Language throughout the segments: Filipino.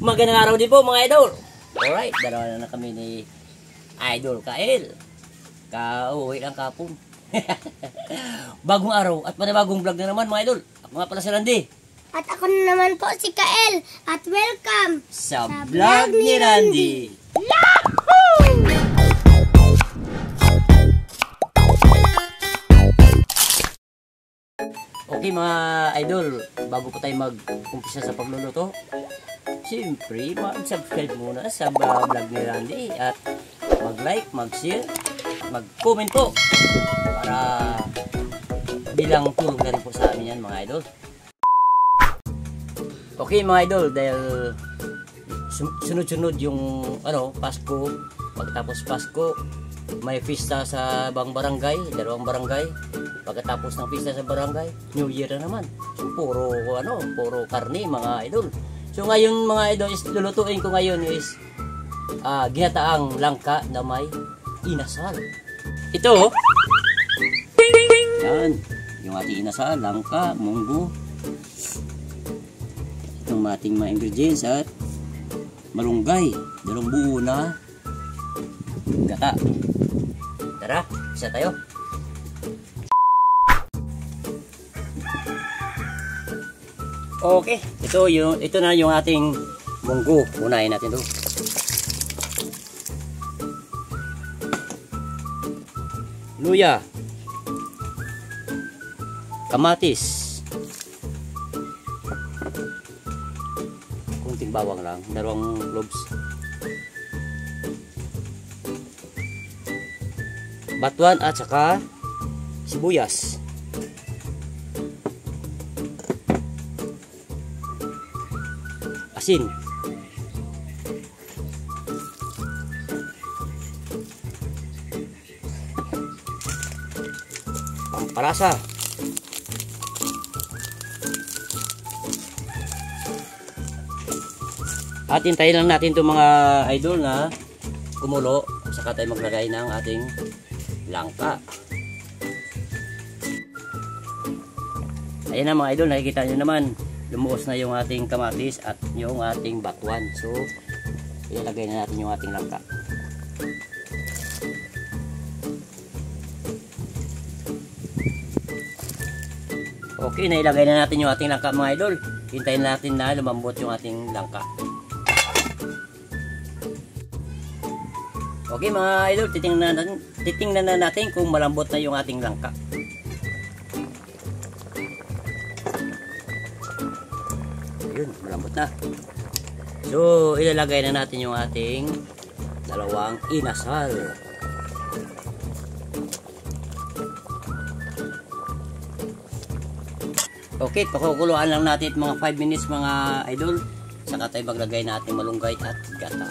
Magandang araw din po mga idol. Alright, dalawa na kami ni Idol Kael. Kauwi lang kapon. Bagong araw at panibagong vlog na naman mga idol. Ako nga pala si Randy. At ako na naman po si Kael. At welcome Sa vlog ni Randy. Yahoo! Okay mga idol, bago po tayo mag-umpisa sa pagluluto, siyempre mag-subscribe muna sa vlog ni Randy at mag-like, mag-share, mag-comment po para bilang tulong na rin po sa amin yan mga idol. Okay mga idol, dahil sunod-sunod yung Pasko, pagkatapos Pasko may pista sa barangay, dalawang barangay. Pagkatapos ng pista sa barangay, New Year na naman. So, puro karne mga idol. So ngayon mga idol, lulutuin ko ngayon is ginataang langka na may inasal. Ito, yan, yung ating inasal, langka, munggo. Itong ating mga ingredients at malunggay, dalawang buo na gata. Tara, isa tayo. Okay, ito na yung ating munggo. Unahin natin 'to. Luya. Kamatis. Kunting bawang lang, dalawang cloves. Batuan at saka sibuyas. Asin. Pampalasa. At hintayin lang natin itong mga idol na kumulo. Saka tayo maglagay ng ating langka. Ayan na mga idol, nakikita nyo naman. Lumuos na yung ating kamatis at yung ating batuan. So, ilalagay na natin yung ating langka. Okay, nailagay na natin yung ating langka mga idol. Hintayin natin na lumambot yung ating langka. Okay mga idol, titingnan na natin kung malambot na yung ating langka. Yun, malambot na. So, ilalagay na natin yung ating dalawang inasal. Okay, pakukuluan lang natin mga 5 minutes mga idol. Saka tayo maglagay na ating malunggay at gata.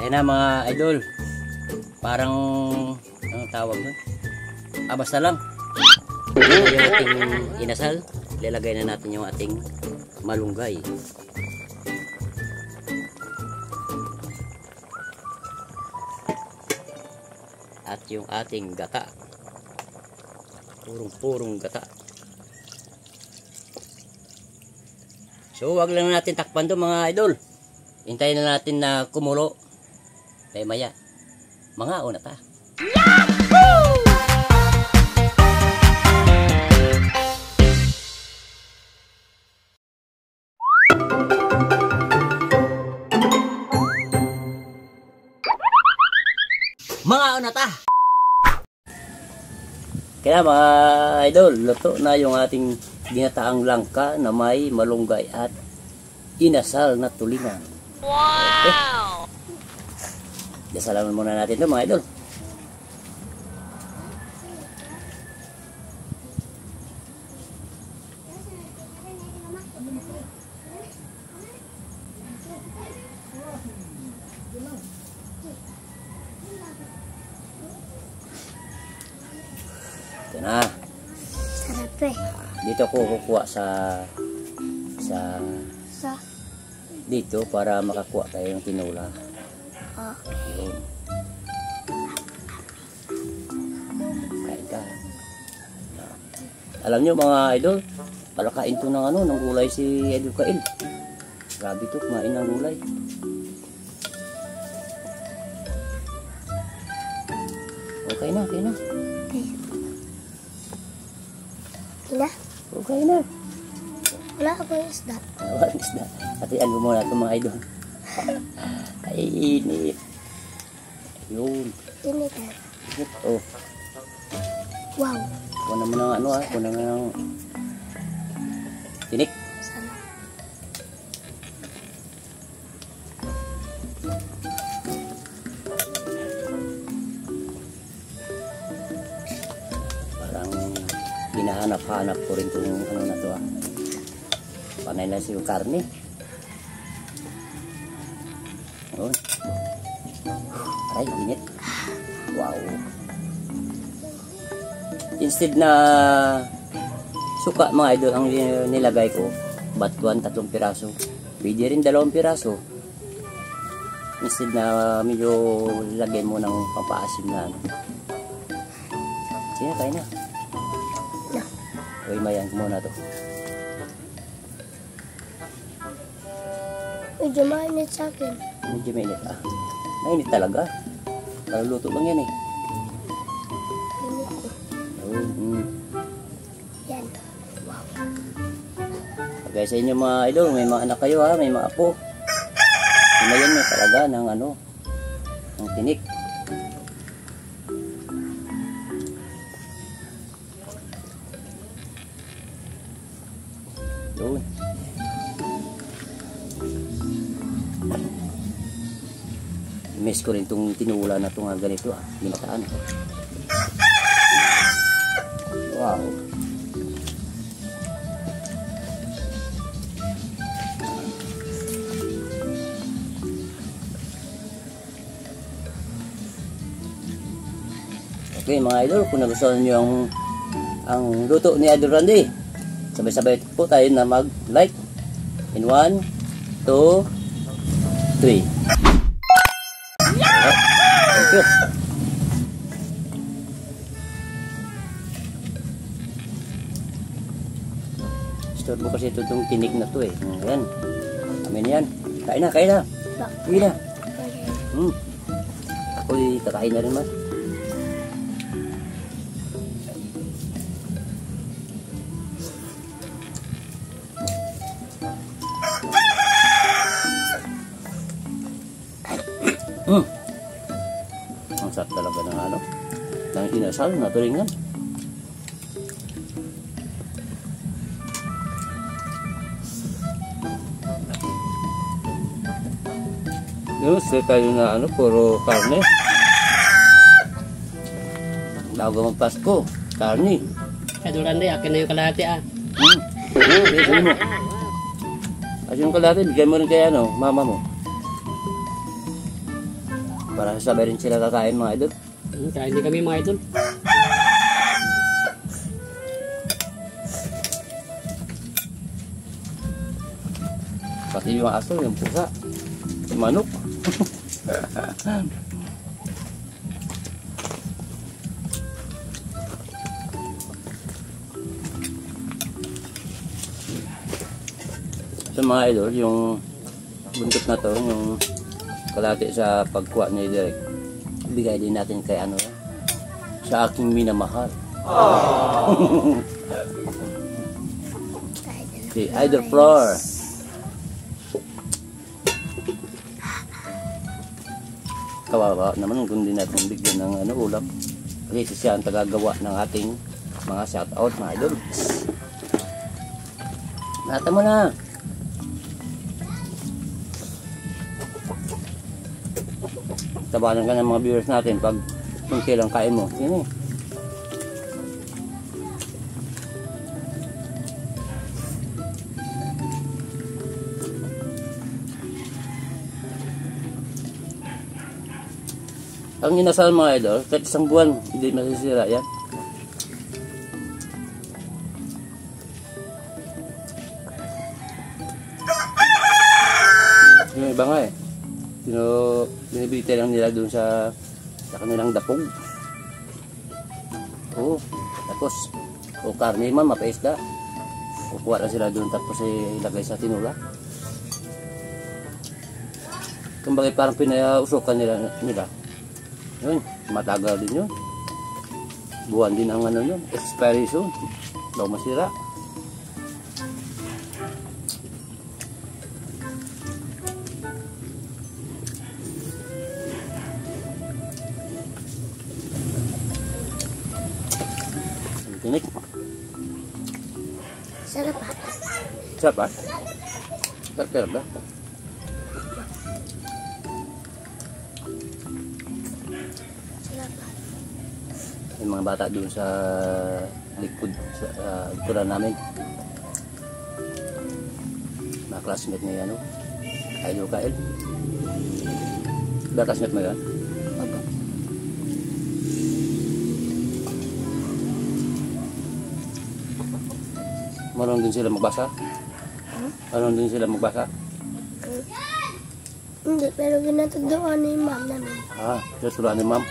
Ayan na mga idol. Parang, anong tawag doon? Basta lang. Yung ating inasal, lalagay na natin yung ating malunggay. At yung ating gata. Purong gata. So, wag lang natin takpan to mga idol. Hintayin na natin na kumulo. Tayo maya. Mga una ta. Yahoo! Mga una ta. Kaya mga idol, luto na yung ating ginataang langka na may malunggay at inasal na tulingan. Wow! Dasalaman muna natin ito mga idol. Ito na. Sarap eh. Dito ko kukuha sa dito para makakuha tayo ng tinula. Ayun. Kain ka. Alam nyo mga idol, palakain to ng ano, ng gulay si Idol Kael. Grabe to, kumain ng gulay. Okay na, okay na. Okay. Ina, Okay na. wala ako yung isda. What is that? Hatian mo muna ito mga idol. Ay, init. Yun. Initan. Oh, Wow. kuha naman ng ano ha, kuha naman ng tinik. Sana. Parang hinahanap-hanap ko rin itong ano na to ha. Panay na siya yung karne. Yun. Ay, init. Wow. Instead na suka mga idol ang nilagay ko, batuan 3 piraso. Pwede rin 2 piraso. Instead na medyo lagay mo ng pampaasim na ano. Sige, kaya na. Na. Okay, mayan ko muna to. Medyo mainit sa akin. Medyo mainit ah. Mainit talaga. Kaluluto lang yan eh. Init ko. Oh, Yan. Wow. Okay, sa inyo mga idol, may mga anak kayo ha, may mga apo. Inayan nyo talaga ng ano, ng tinik. Yun. Miss ko rin itong tinula na itong ganito ah, ginataan. Wow. Okay mga idol, kung nagustuhan nyo ang luto ni Idol Randy, sabay-sabay po tayo na mag-like in 1, 2, 3. Thank you. Store mo kasi ito itong tinik na to eh. Ayan. Amin yan. Kain na, kain na. Sige na. Okay. Ako'y kakain na rin man. Ang sarap talaga ng ano, ng inasal na turingan. Gusto tayo na ano, puro karne. Bago magpasko, karne. Idol Randy, akin na yung kalahati ah. Bigyan mo. Kasi yung kalahati, bigyan mo rin kay ano, mama mo. Para sabay rin sila kakain mga idol. Kaya hindi kami mga idol. Pati yung aso, yung pusa, yung manok. So mga idol, yung buntot na to, yung kalahati sa pagkuha ni Derek, ibigay din natin kay ano, sa aking minamahal. Si Idol Floor. Kawawa naman kung di natin bigyan ng ano, ulam. Kasi siya ang tagagawa ng ating mga shoutout mga idol. Nata mo na. Tabanan ka ng mga viewers natin pag kunti lang kain mo. Yun eh. Ang inasal mga idol, kahit isang buwan, hindi masisira yan. Yung iba nga eh. Binibigay lang nila dun sa kanilang dapog. Oo. Tapos, O karne man, mapaisda. Kukuha lang sila doon tapos ilagay sa tinula. Kumbaga parang pinausukan nila. Yun, matagal din yun. Buwan din ang ano yun, expiration. Bago masira. Tinik. Sarap pa. Sarap ba? Sarap ba? Sarap pa. Yung mga bata doon sa likod, sa likuran namin. Mga classmate na yan, Idol Kael. Ba classmate mo yan? Opo. Marunong din sila magbasa? Marunong din sila magbasa? Hindi, pero ginatuduan ni ma'am namin. Susuruan ni ma'am.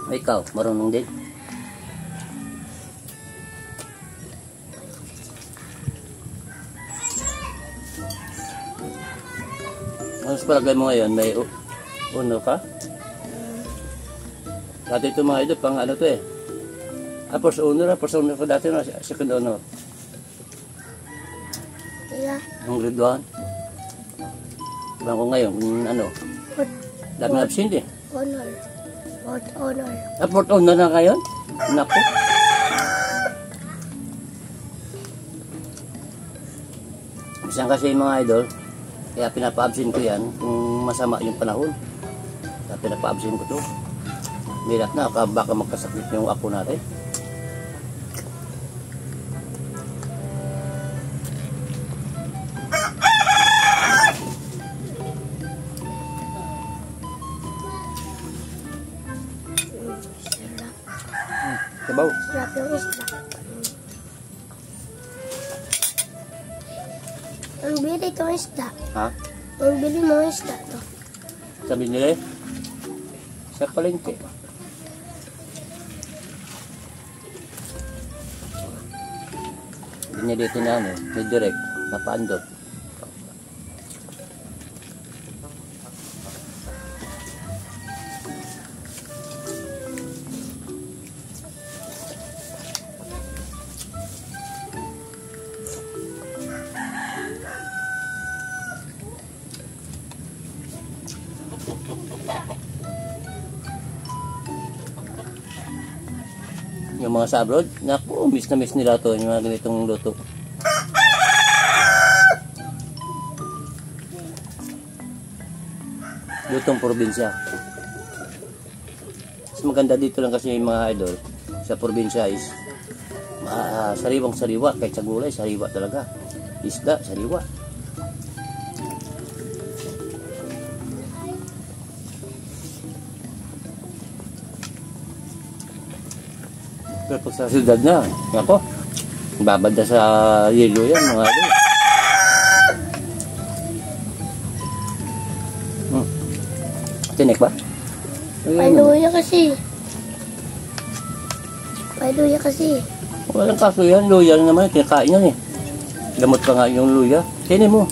Ikaw, marunong din? Ano sa palagay mo ngayon? May uno ka? Dati ito mga idol, pang ano to eh. First honor ko dati na second honor. Kaya, Ang grade 1. Ko ngayon, kung ano, dami na absent eh. honor. Fourth honor. Fourth honor na ngayon? Naku. Minsan kasi mga idol, kaya pinapa-absent ko yan kung masama yung panahon. Kaya pinapa-absent ko to. Mirat na, baka magkasakit yung apo natin. Sabaw. Sarap yung isda. Ang bili itong isda. Ha? Ang bili mo isda to. Sabi nila eh. Sa palengke. Hindi niya dito na ano, may direct, napaandot. Yung mga sa abroad, naku, miss na miss nila to, yung mga ganitong luto. Lutong probinsya. Mas maganda dito lang kasi yung mga idol, sa probinsya is, sariwang sariwa, kahit sa gulay, sariwa talaga. Isda, sariwa. Pero pag sa siyudad na, ako, babad na sa yelo yan, mga idol. Tinik ba? Pailuya kasi. Pailuya kasi. Walang kaso yan, luya naman, kinakain yan eh. Gamot pa nga yung luya. Tinin mo.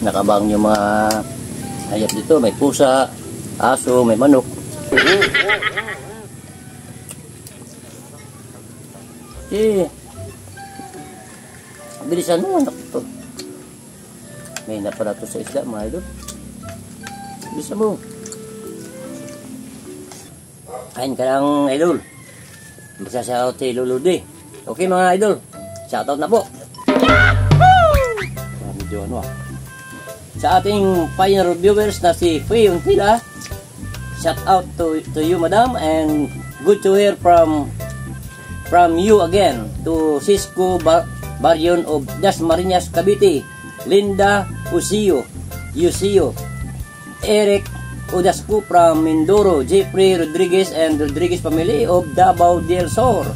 Nakabang yung mga hayop dito, may pusa, aso, may manok. Bilisan mo, anak to. May naparato sa isda, mga idol. Bilisan mo. Kain ka lang, idol. Magsashout si Luludi. Okay mga idol, shoutout na po. Medyo ano sa ating pioneer viewers na si Free Untila, shout out to you madam and Good to hear from you again. To Cisco Baryon of Dasmariñas, Cavite. Linda Usio, Eric Odasco from Mindoro, Jeffrey Rodriguez and Rodriguez family of Davao del Sur.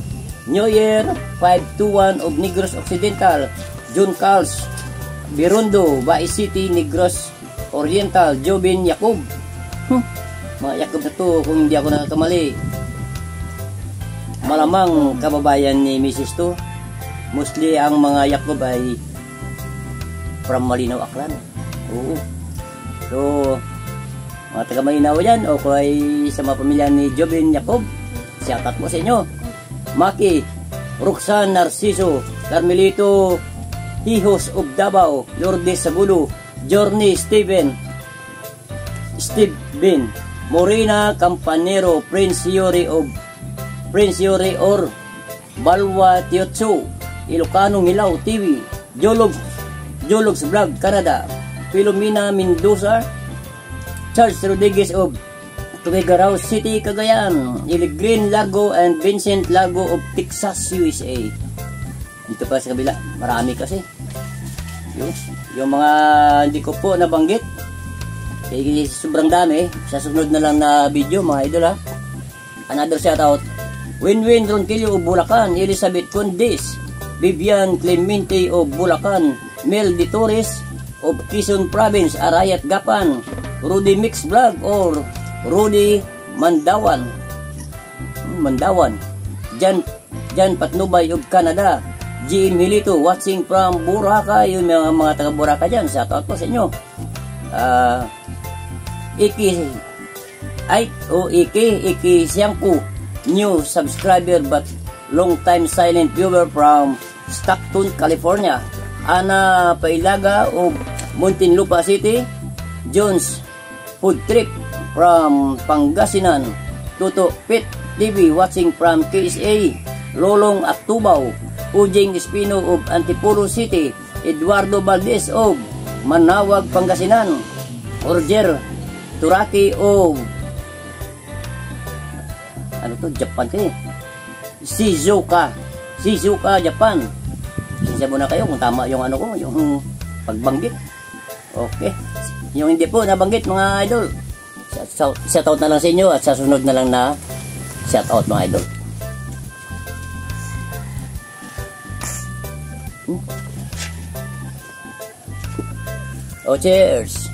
New Year 521 of Negros Occidental, June Carls Birondo, Bae City, Negros Oriental, Jobin Yacob. Mga Yacob na to kung hindi ako nakakamali. Malamang kababayan ni Mrs. to. Mostly ang mga Yacob ay from Malinaw, Aklan. Oo. So, mga taga Malinaw yan, o kung ay sa mga pamilya ni Jobin Yacob, shoutout mo sa inyo. Maki, Roxanne Narciso, Carmelito Hijos of Davao, Lourdes Sagulo, Journey Steve Ben, Morena Campanero, Prince Yuri or Balwa Tiotso, Ilocano Hilaw TV, Jologs Vlog Canada, Filomena Mendoza, Charles Rodriguez of Tuguegarao City, Cagayan, Green Lago and Vincent Lago of Texas, USA. Dito pa sa kabila, marami kasi. Yung mga hindi ko po nabanggit, sobrang dami. Sa sunod na lang na video, mga idol ha. Another shout out. Winwin Ronquillo of Bulacan, Elizabeth Condes, Vivian Clemente of Bulacan, Mel De Torres of Quezon Province, Arayat Gapan, Rudy Mix Vlog or Rudy Mandawan, Jan Patnubay of Canada, GM Hilito watching from Boracay. Yung mga taga Boracay dyan, shout out po sa inyo. Iki Siangku, new subscriber but long time silent viewer from Stockton, California. Ana Pailaga of Muntinlupa City, Jones Food Trip from Pangasinan, Tuto Pit TV watching from KSA, Lolong Atubao, Ujing Espino of Antipolo City, Eduardo Valdez of Manawag, Pangasinan, Roger Turaki of Japan kayo, Shizuoka, Japan. Isa muna kayo kung tama yung yung pagbanggit. Okay. Yung hindi po nabanggit, mga idol, shoutout na lang sa inyo at sa sunod na lang na shoutout, mga idol. Oh, cheers.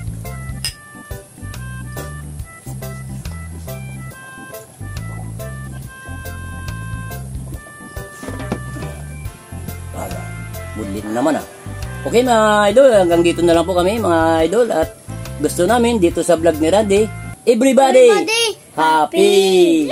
Budlin naman ah. Okay mga idol, hanggang dito na lang po kami mga idol at gusto namin dito sa vlog ni Randy, everybody happy!